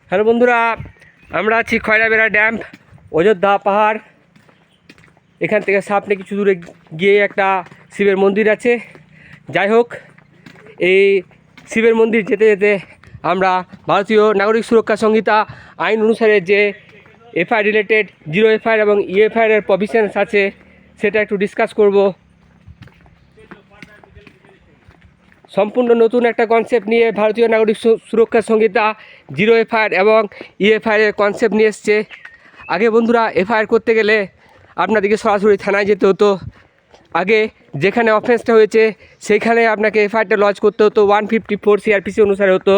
Hello বন্ধুরা, আমরা আছি খয়রাবেড়া ড্যাম, অযোধ্যা পাহাড়। এখান থেকে সামনে কিছু দূরে গিয়ে একটা শিবের মন্দির আছে। যাই হোক, এই শিবের মন্দির যেতে যেতে আমরা ভারতীয় নাগরিক সুরক্ষা সংহিতা আইন অনুসারে যে এফআইআর রিলেটেড জিরো এফআইআর এবং ইএফআইআর এর প্রভিশনস আছে সেটা একটু ডিসকাস করব। সম্পূর্ণ নতুন একটা কনসেপ্ট নিয়ে ভারতীয় নাগরিক সুরক্ষা সংহিতা জিরো এফআইআর এবং ইএফআইআর এর কনসেপ্ট নিয়ে এসছে। আগে বন্ধুরা এফআইআর করতে গেলে আপনাদেরকে সরাসরি থানায় যেতে হতো। আগে যেখানে অফেন্সটা হয়েছে সেইখানে আপনাকে এফআইআরটা লজ করতে হতো। 154 সিআরপিসি অনুসারে হতো।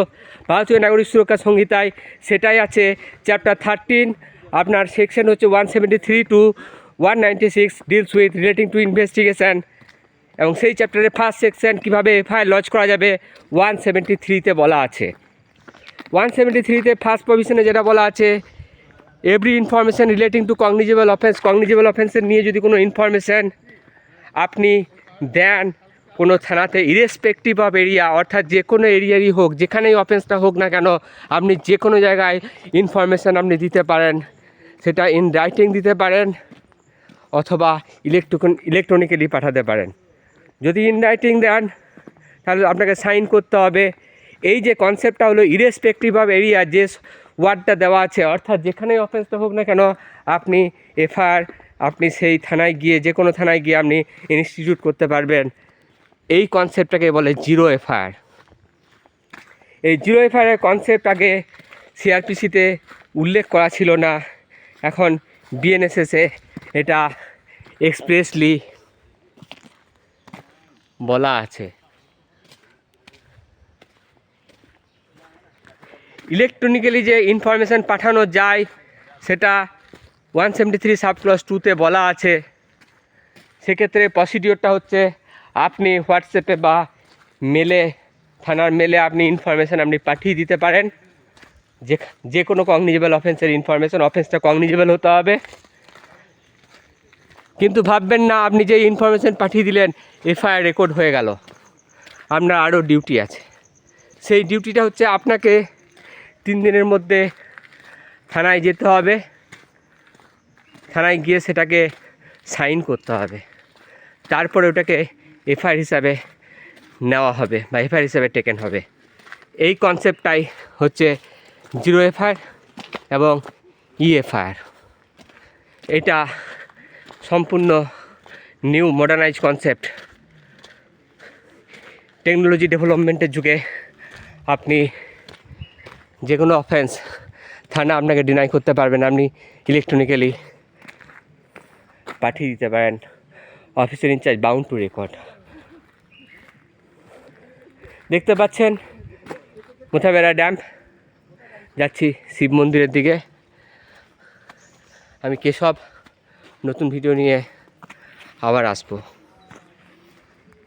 ভারতীয় নাগরিক সুরক্ষা সংহিতায় সেটাই আছে। চ্যাপ্টার 13 আপনার সেকশন হচ্ছে 173 to 196 deals with relating to investigation, এবং সেই চ্যাপ্টারের ফার্স্ট সেকশন কীভাবে এফআইআর লজ করা যাবে 173-তে বলা আছে। 173-তে ফার্স্ট প্রভিশনে যেটা বলা আছে, every information relating to cognizable অফেন্সের নিয়ে যদি কোনো ইনফরমেশান আপনি দেন কোনো থানাতে, ইরেসপেক্টিভ অফ এরিয়া, অর্থাৎ যে কোনো এরিয়ারই হোক, যেখানেই অফেন্সটা হোক না কেন, আপনি যে কোনো জায়গায় ইনফরমেশান আপনি দিতে পারেন। সেটা ইন রাইটিং দিতে পারেন অথবা ইলেকট্রনিক্যালি পাঠাতে পারেন। যদি ইন রাইটিং দেন তাহলে আপনাকে সাইন করতে হবে। এই যে কনসেপ্টটা হলো ইরেসপেক্টিভ অফ এরিয়া, যে ওয়ার্ডটা দেওয়া আছে, অর্থাৎ যেখানেই অফেন্সটা হোক না কেন আপনি এফআইআর আপনি সেই থানায় গিয়ে, যে কোনো থানায় গিয়ে আপনি ইনস্টিটিউট করতে পারবেন। এই কনসেপ্টটাকে বলে জিরো এফআইআর। এই জিরো এফআইআরের কনসেপ্ট আগে সিআরপিসিতে উল্লেখ করা ছিল না, এখন বিএনএসএসে এটা এক্সপ্রেসলি বলা আছে। ইলেকট্রনিক্যালি যে ইনফরমেশান পাঠানো যায় সেটা 173 সাবক্লজ 2-তে বলা আছে। সেক্ষেত্রে প্রসিডিওরটা হচ্ছে আপনি হোয়াটসঅ্যাপে বা মেলে, থানার মেলে আপনি ইনফরমেশান আপনি পাঠিয়ে দিতে পারেন। যে কোনো কগনিজেবল অফেন্সের ইনফরমেশান, অফেন্সটা কগনিজেবল হতে হবে। কিন্তু ভাববেন না আপনি যে ইনফরমেশান পাঠিয়ে দিলেন এফআইআর রেকর্ড হয়ে গেল। আপনার আরও ডিউটি আছে। সেই ডিউটিটা হচ্ছে আপনাকে 3 দিনের মধ্যে থানায় যেতে হবে। থানায় গিয়ে সেটাকে সাইন করতে হবে। তারপরে ওটাকে এফআইআর হিসাবে নেওয়া হবে বা এফআইআর হিসাবে টেকেন হবে। এই কনসেপ্টটাই হচ্ছে জিরো এফআইআর এবং ইএফআইআর। এটা সম্পূর্ণ নিউ মডার্নাইজ কনসেপ্ট। টেকনোলজি ডেভেলপমেন্টের যুগে আপনি যে কোনো অফেন্স থানা আপনাকে ডিনাই করতে পারবেন। আপনি ইলেকট্রনিক্যালি পাঠিয়ে দিতে পারেন। Officer in-charge bound to record. দেখতে পাচ্ছেন মোথাবেড়া ড্যাম, যাচ্ছি শিব মন্দিরের দিকে। আমি কেশব, নতুন ভিডিও নিয়ে আবার আসবো।